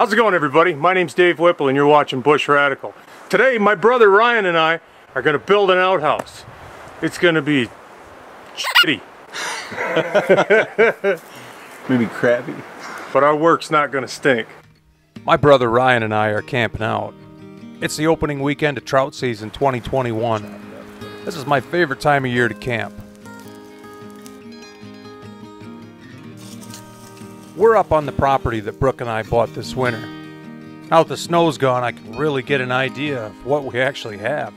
How's it going, everybody? My name's Dave Whipple and you're watching Bush Radical. Today my brother Ryan and I are going to build an outhouse. It's going to be shitty. Maybe crabby. But our work's not going to stink. My brother Ryan and I are camping out. It's the opening weekend of trout season 2021. This is my favorite time of year to camp. We're up on the property that Brooke and I bought this winter. Now that the snow's gone, I can really get an idea of what we actually have.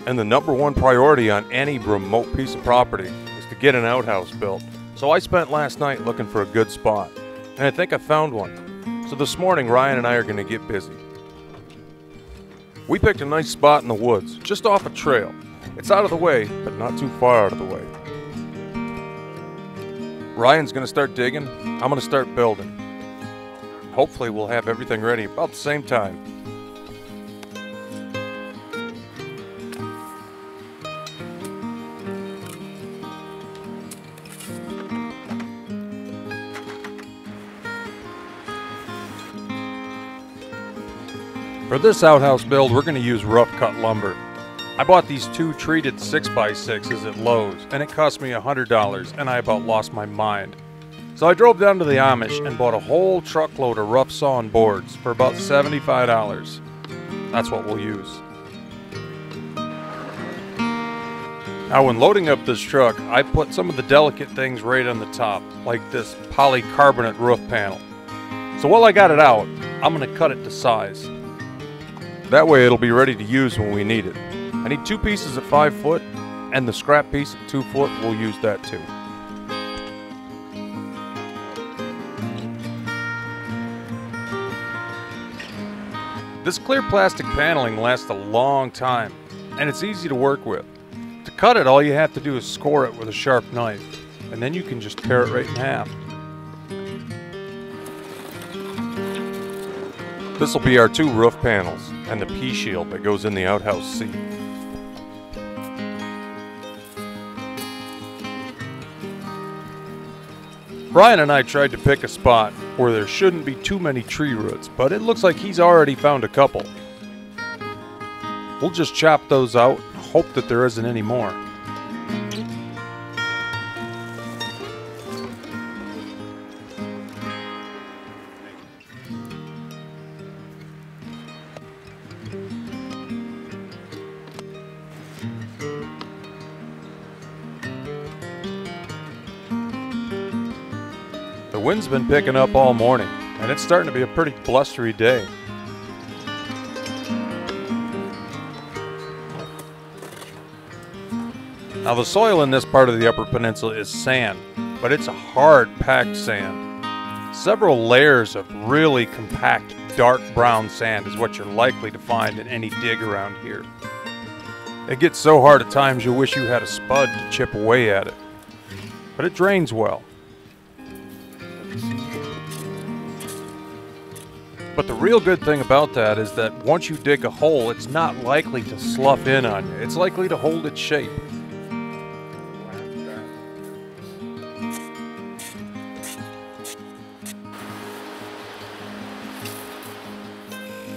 And the number one priority on any remote piece of property is to get an outhouse built. So I spent last night looking for a good spot, and I think I found one. So this morning, Ryan and I are going to get busy. We picked a nice spot in the woods, just off a trail. It's out of the way, but not too far out of the way. Ryan's going to start digging, I'm going to start building. Hopefully we'll have everything ready about the same time. For this outhouse build, we're going to use rough cut lumber. I bought these two treated 6x6s at Lowe's, and it cost me $100, and I about lost my mind. So I drove down to the Amish and bought a whole truckload of rough sawn boards for about $75. That's what we'll use. Now when loading up this truck, I put some of the delicate things right on the top, like this polycarbonate roof panel. So while I got it out, I'm going to cut it to size. That way it'll be ready to use when we need it. I need 2 pieces at 5 foot, and the scrap piece at 2 foot, we'll use that too. This clear plastic paneling lasts a long time, and it's easy to work with. To cut it, all you have to do is score it with a sharp knife, and then you can just tear it right in half. This will be our 2 roof panels and the P-shield that goes in the outhouse seat. Brian and I tried to pick a spot where there shouldn't be too many tree roots, but it looks like he's already found a couple. We'll just chop those out and hope that there isn't any more. The wind's been picking up all morning, and it's starting to be a pretty blustery day. Now the soil in this part of the Upper Peninsula is sand, but it's a hard, packed sand. Several layers of really compact, dark brown sand is what you're likely to find in any dig around here. It gets so hard at times you wish you had a spud to chip away at it, but it drains well. But the real good thing about that is that once you dig a hole, it's not likely to slough in on you. It's likely to hold its shape.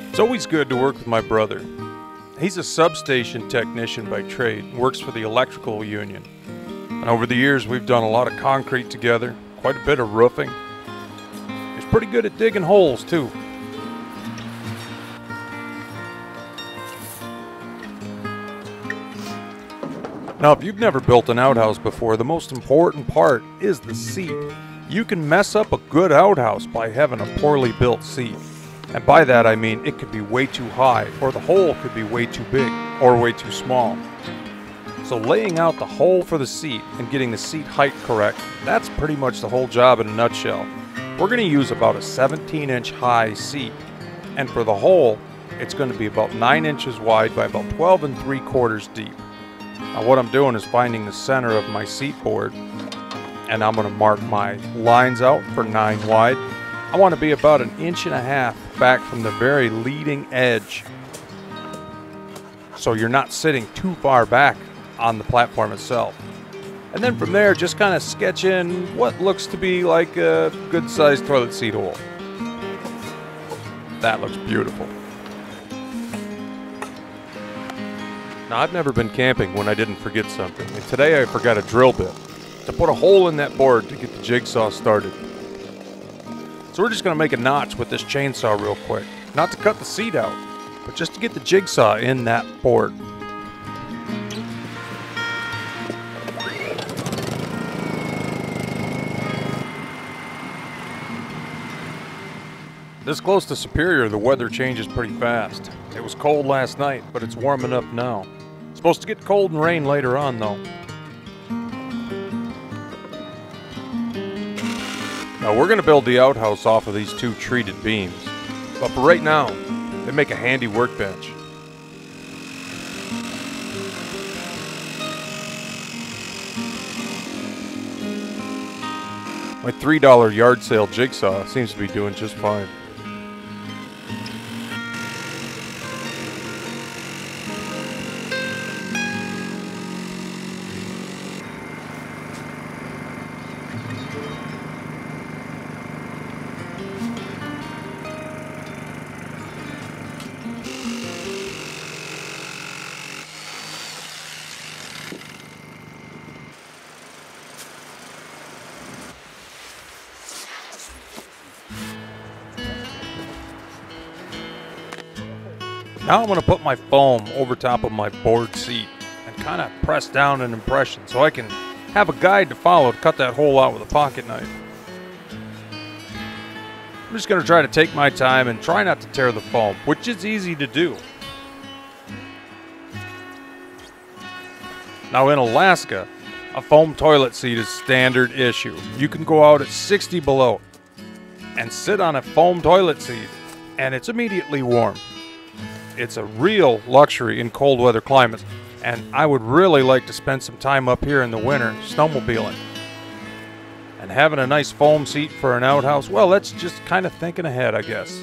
It's always good to work with my brother. He's a substation technician by trade and works for the electrical union. And over the years, we've done a lot of concrete together, quite a bit of roofing. He's pretty good at digging holes, too. Now, if you've never built an outhouse before, the most important part is the seat. You can mess up a good outhouse by having a poorly built seat. And by that I mean it could be way too high, or the hole could be way too big, or way too small. So laying out the hole for the seat and getting the seat height correct, that's pretty much the whole job in a nutshell. We're going to use about a 17-inch high seat. And for the hole, it's going to be about 9 inches wide by about 12 3/4 deep. Now what I'm doing is finding the center of my seat board, and I'm going to mark my lines out for 9 wide. I want to be about 1.5 inches back from the very leading edge, so you're not sitting too far back on the platform itself. And then from there, just kind of sketch in what looks to be like a good-sized toilet seat hole. That looks beautiful. Now, I've never been camping when I didn't forget something, and today I forgot a drill bit to put a hole in that board to get the jigsaw started. So we're just going to make a notch with this chainsaw real quick. Not to cut the seat out, but just to get the jigsaw in that board. This close to Superior, the weather changes pretty fast. It was cold last night, but it's warming up now. It's supposed to get cold and rain later on, though. Now we're going to build the outhouse off of these 2 treated beams. But for right now, they make a handy workbench. My $3 yard sale jigsaw seems to be doing just fine. Now I'm going to put my foam over top of my board seat and kind of press down an impression so I can have a guide to follow to cut that hole out with a pocket knife. I'm just going to try to take my time and try not to tear the foam, which is easy to do. Now in Alaska, a foam toilet seat is standard issue. You can go out at 60 below and sit on a foam toilet seat and it's immediately warm. It's a real luxury in cold weather climates, and I would really like to spend some time up here in the winter snowmobiling. And having a nice foam seat for an outhouse, well, that's just kind of thinking ahead, I guess.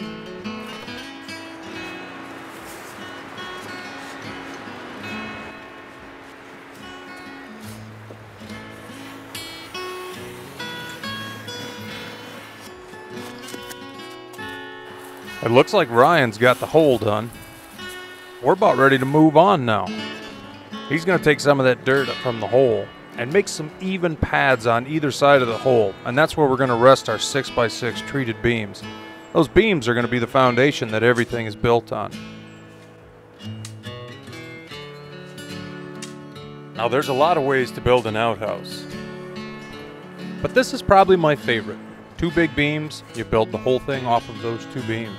It looks like Ryan's got the hole done. We're about ready to move on now. He's going to take some of that dirt from the hole and make some even pads on either side of the hole, and that's where we're going to rest our 6x6 treated beams. Those beams are going to be the foundation that everything is built on. Now there's a lot of ways to build an outhouse, but this is probably my favorite. 2 big beams, you build the whole thing off of those 2 beams.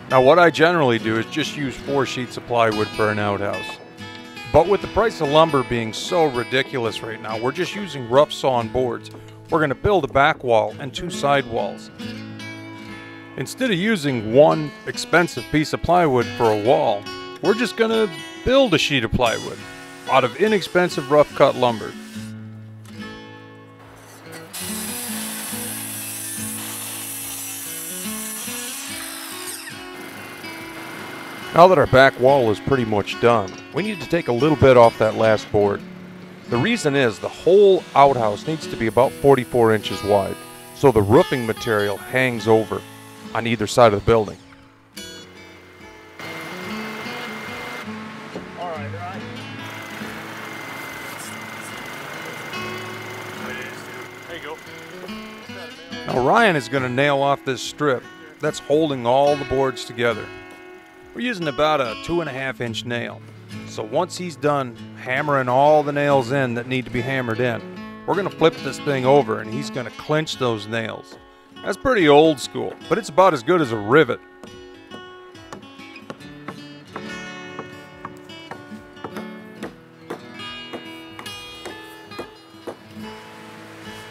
Now what I generally do is just use 4 sheets of plywood for an outhouse. But with the price of lumber being so ridiculous right now, we're just using rough sawn boards. We're going to build a back wall and 2 side walls. Instead of using 1 expensive piece of plywood for a wall, we're just going to build a sheet of plywood out of inexpensive rough cut lumber. Now that our back wall is pretty much done, we need to take a little bit off that last board. The reason is the whole outhouse needs to be about 44 inches wide, so the roofing material hangs over on either side of the building. Alright, Ryan. There you go. Now Ryan is going to nail off this strip that's holding all the boards together. We're using about a 2.5 inch nail. So once he's done hammering all the nails in that need to be hammered in, we're going to flip this thing over and he's going to clinch those nails. That's pretty old school, but it's about as good as a rivet.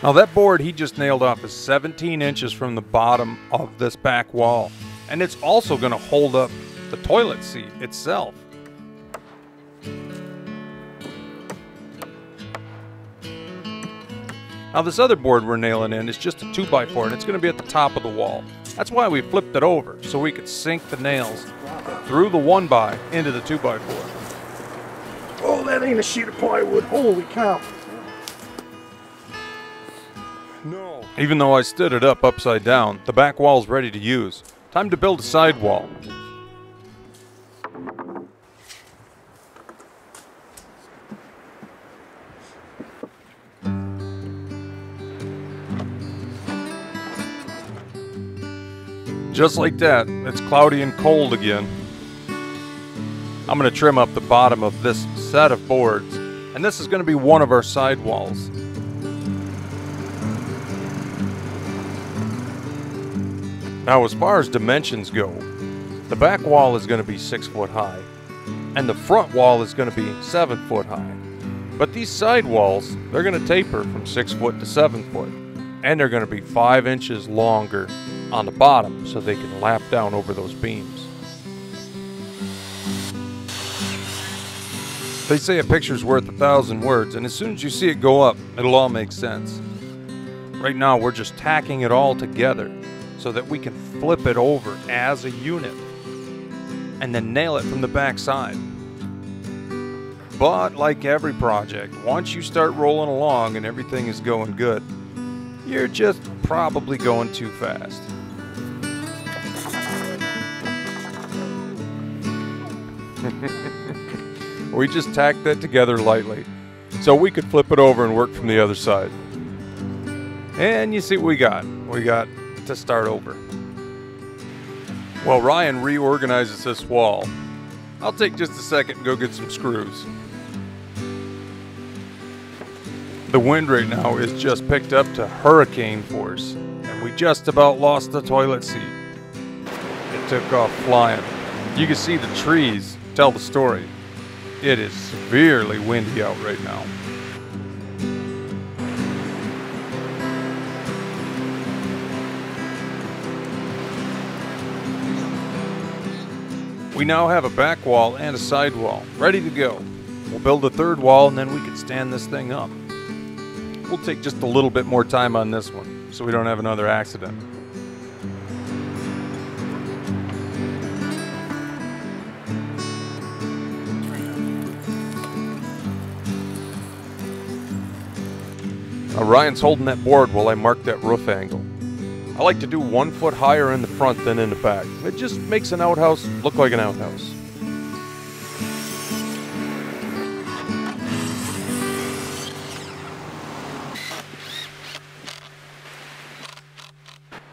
Now that board he just nailed off is 17 inches from the bottom of this back wall, and it's also going to hold up the toilet seat itself. Now this other board we're nailing in is just a 2x4 and it's going to be at the top of the wall. That's why we flipped it over, so we could sink the nails through the 1x into the 2x4. Oh, that ain't a sheet of plywood. Holy cow. Even though I stood it up upside down, the back wall's ready to use. Time to build a side wall. Just like that, it's cloudy and cold again. I'm going to trim up the bottom of this set of boards, and this is going to be one of our side walls. Now, as far as dimensions go, the back wall is going to be 6 foot high, and the front wall is going to be 7 foot high. But these side walls, they're going to taper from 6 foot to 7 foot, and they're going to be 5 inches longer on the bottom so they can lap down over those beams. They say a picture's worth 1,000 words, and as soon as you see it go up, it'll all make sense. Right now, we're just tacking it all together so that we can flip it over as a unit and then nail it from the back side. But like every project, once you start rolling along and everything is going good, you're just probably going too fast. We just tacked that together lightly so we could flip it over and work from the other side. And you see what we got. We got to start over. While Ryan reorganizes this wall, I'll take just a second and go get some screws. The wind right now is just picked up to hurricane force, and we just about lost the toilet seat. It took off flying. You can see the trees tell the story. It is severely windy out right now. We now have a back wall and a side wall ready to go. We'll build a third wall and then we can stand this thing up. We'll take just a little bit more time on this one so we don't have another accident. Now Ryan's holding that board while I mark that roof angle. I like to do 1 foot higher in the front than in the back. It just makes an outhouse look like an outhouse.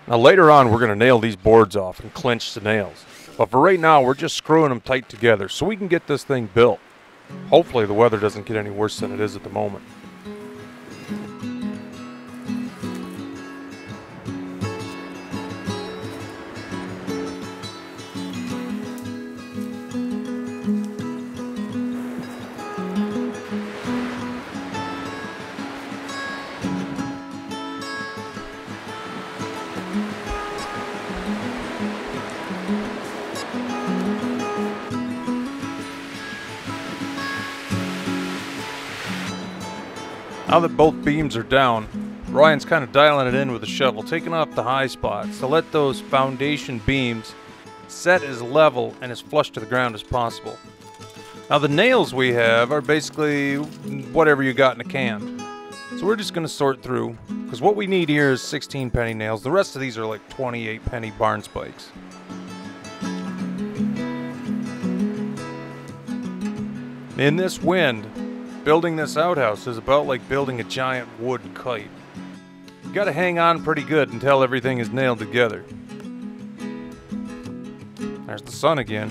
Now later on we're going to nail these boards off and clinch the nails. But for right now we're just screwing them tight together so we can get this thing built. Hopefully the weather doesn't get any worse than it is at the moment. Now that both beams are down, Ryan's kind of dialing it in with a shovel, taking off the high spots to let those foundation beams set as level and as flush to the ground as possible. Now the nails we have are basically whatever you got in a can. So we're just going to sort through, because what we need here is 16 penny nails. The rest of these are like 28 penny barn spikes. In this wind, building this outhouse is about like building a giant wood kite. You gotta hang on pretty good until everything is nailed together. There's the sun again.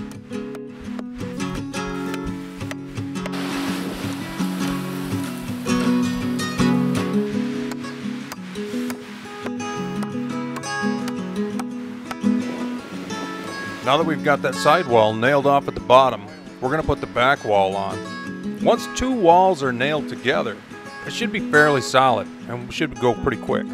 Now that we've got that sidewall nailed off at the bottom, we're gonna put the back wall on. Once 2 walls are nailed together, it should be fairly solid and should go pretty quick.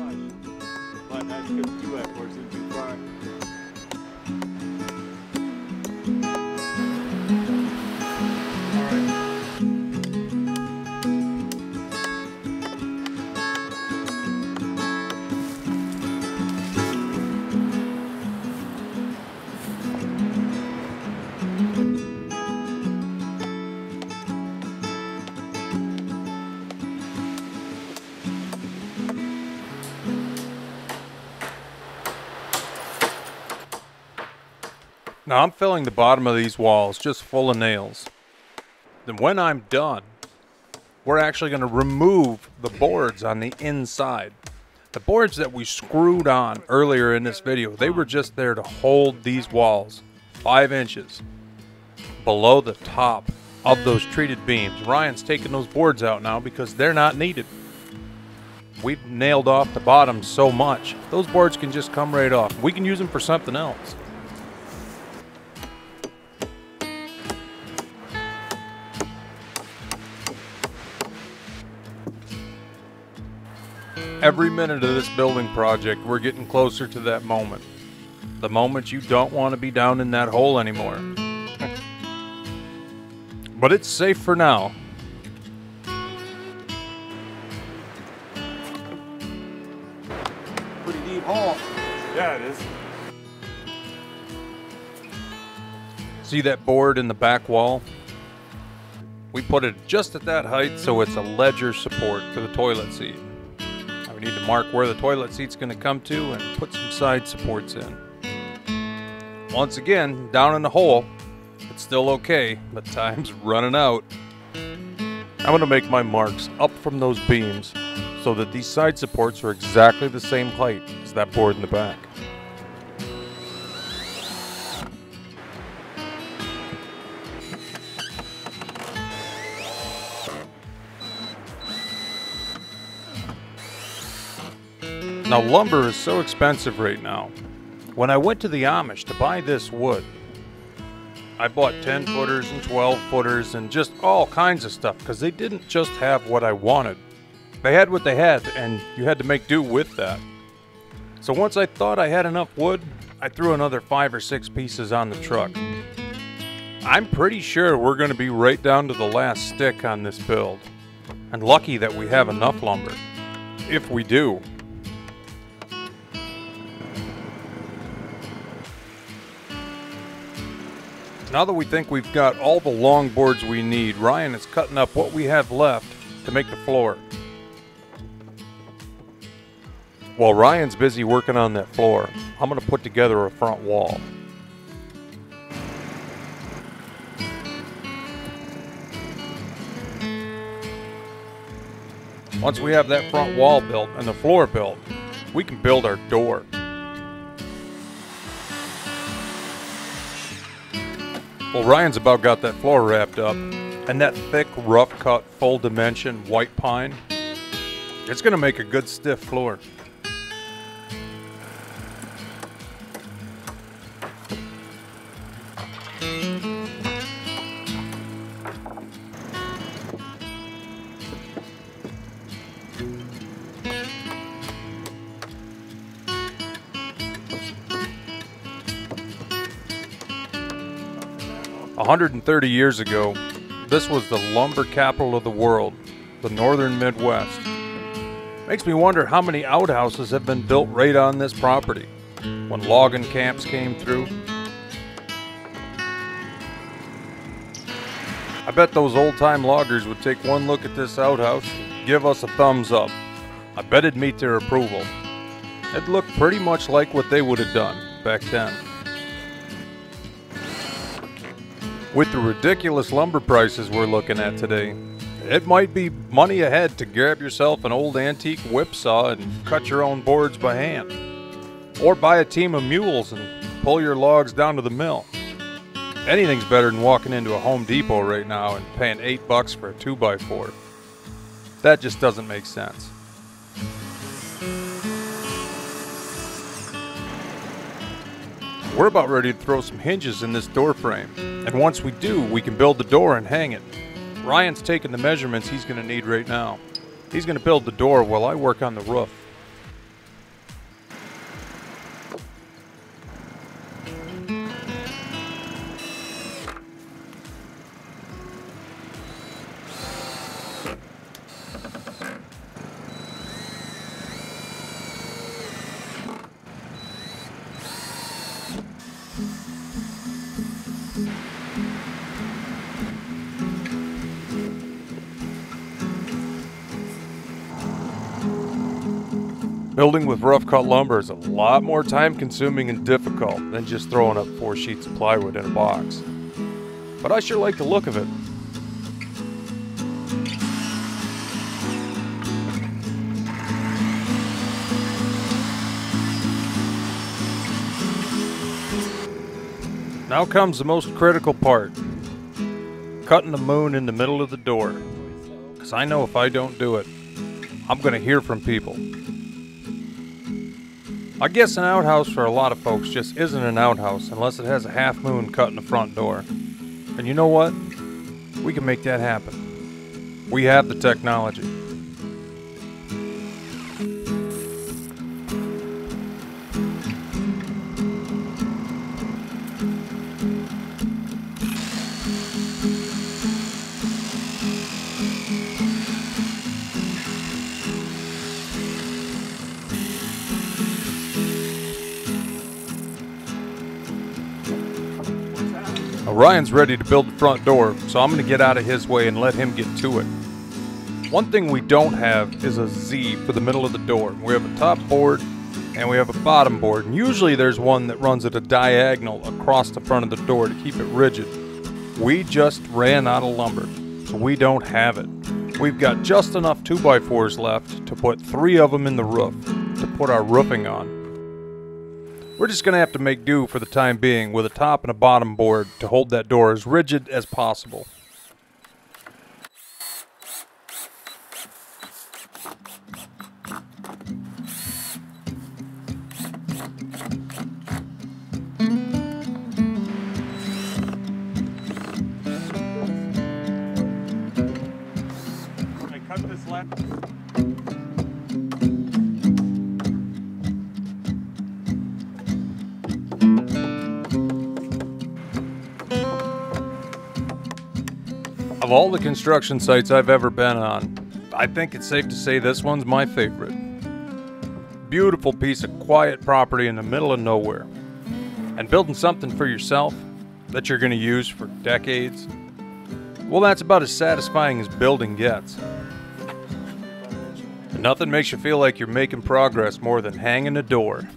Now I'm filling the bottom of these walls just full of nails. Then when I'm done, we're actually going to remove the boards on the inside. The boards that we screwed on earlier in this video, they were just there to hold these walls 5 inches below the top of those treated beams. Ryan's taking those boards out now because they're not needed. We've nailed off the bottom so much, those boards can just come right off. We can use them for something else. Every minute of this building project, we're getting closer to that moment. The moment you don't want to be down in that hole anymore. But it's safe for now. Pretty deep hole. Yeah, it is. See that board in the back wall? We put it just at that height so it's a ledger support for the toilet seat. Now we need to mark where the toilet seat's going to come to and put some side supports in. Once again, down in the hole, it's still okay, but time's running out. I'm going to make my marks up from those beams so that these side supports are exactly the same height as that board in the back. Now lumber is so expensive right now. When I went to the Amish to buy this wood, I bought 10 footers and 12 footers and just all kinds of stuff because they didn't just have what I wanted. They had what they had and you had to make do with that. So once I thought I had enough wood, I threw another 5 or 6 pieces on the truck. I'm pretty sure we're going to be right down to the last stick on this build. And lucky that we have enough lumber. If we do. Now that we think we've got all the long boards we need, Ryan is cutting up what we have left to make the floor. While Ryan's busy working on that floor, I'm going to put together a front wall. Once we have that front wall built and the floor built, we can build our door. Well, Ryan's about got that floor wrapped up, and that thick, rough-cut, full-dimension white pine, it's going to make a good stiff floor. A 130 years ago, this was the lumber capital of the world, the northern Midwest. Makes me wonder how many outhouses have been built right on this property when logging camps came through. I bet those old-time loggers would take one look at this outhouse and give us a thumbs up. I bet it'd meet their approval. It'd look pretty much like what they would have done back then. With the ridiculous lumber prices we're looking at today, it might be money ahead to grab yourself an old antique whipsaw and cut your own boards by hand. Or buy a team of mules and pull your logs down to the mill. Anything's better than walking into a Home Depot right now and paying $8 for a 2x4. That just doesn't make sense. We're about ready to throw some hinges in this door frame, and once we do, we can build the door and hang it. Ryan's taking the measurements he's going to need right now. He's going to build the door while I work on the roof. Building with rough cut lumber is a lot more time consuming and difficult than just throwing up 4 sheets of plywood in a box. But I sure like the look of it. Now comes the most critical part. Cutting the moon in the middle of the door. Because I know if I don't do it, I'm going to hear from people. I guess an outhouse for a lot of folks just isn't an outhouse unless it has a half moon cut in the front door. And you know what? We can make that happen. We have the technology. Ryan's ready to build the front door, so I'm going to get out of his way and let him get to it. One thing we don't have is a Z for the middle of the door. We have a top board and we have a bottom board, and usually there's one that runs at a diagonal across the front of the door to keep it rigid. We just ran out of lumber, so we don't have it. We've got just enough 2x4s left to put 3 of them in the roof to put our roofing on. We're just going to have to make do for the time being with a top and a bottom board to hold that door as rigid as possible. I cut this left. Of all the construction sites I've ever been on, I think it's safe to say this one's my favorite. Beautiful piece of quiet property in the middle of nowhere. And building something for yourself that you're going to use for decades, well, that's about as satisfying as building gets. And nothing makes you feel like you're making progress more than hanging a door.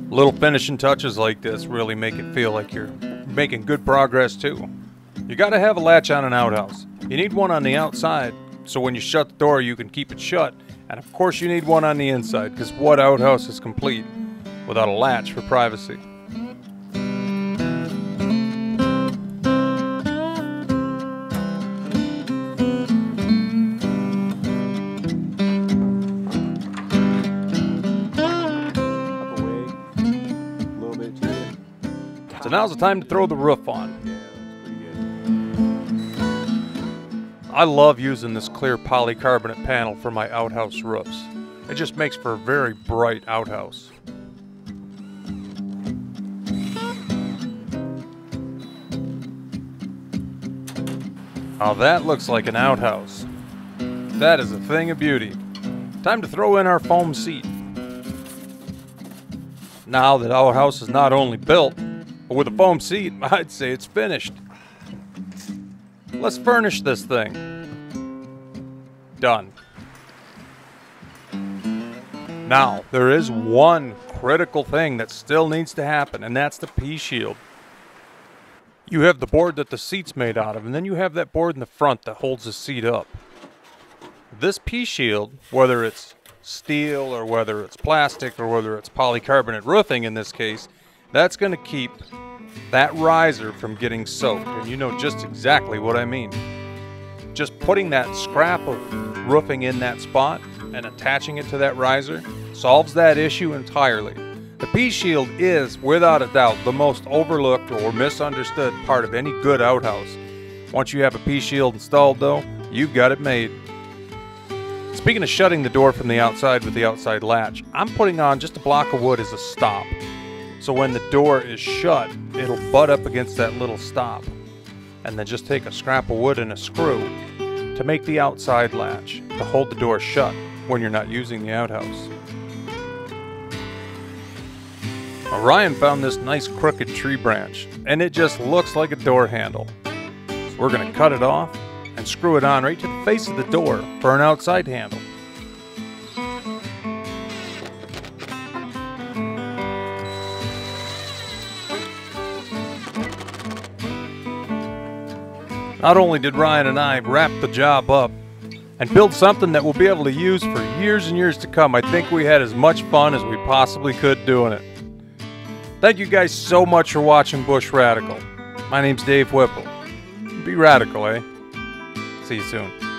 Little finishing touches like this really make it feel like you're making good progress too. You gotta have a latch on an outhouse. You need one on the outside, so when you shut the door you can keep it shut. And of course you need one on the inside, because what outhouse is complete without a latch for privacy? So now's the time to throw the roof on. I love using this clear polycarbonate panel for my outhouse roofs. It just makes for a very bright outhouse. Now that looks like an outhouse. That is a thing of beauty. Time to throw in our foam seat. Now that our house is not only built, but with a foam seat, I'd say it's finished. Let's furnish this thing. Done. Now, there is one critical thing that still needs to happen, and that's the P-shield. You have the board that the seat's made out of, and then you have that board in the front that holds the seat up. This P-shield, whether it's steel or whether it's plastic or whether it's polycarbonate roofing in this case, that's going to keep that riser from getting soaked, and you know just exactly what I mean. Just putting that scrap of roofing in that spot and attaching it to that riser solves that issue entirely. The P-shield is, without a doubt, the most overlooked or misunderstood part of any good outhouse. Once you have a P-shield installed though, you've got it made. Speaking of shutting the door from the outside with the outside latch, I'm putting on just a block of wood as a stop. So when the door is shut, it'll butt up against that little stop. and then just take a scrap of wood and a screw to make the outside latch to hold the door shut when you're not using the outhouse. Ryan found this nice crooked tree branch, and it just looks like a door handle. So we're going to cut it off and screw it on right to the face of the door for an outside handle. Not only did Ryan and I wrap the job up and build something that we'll be able to use for years and years to come, I think we had as much fun as we possibly could doing it. Thank you guys so much for watching Bush Radical. My name's Dave Whipple. Be radical, eh? See you soon.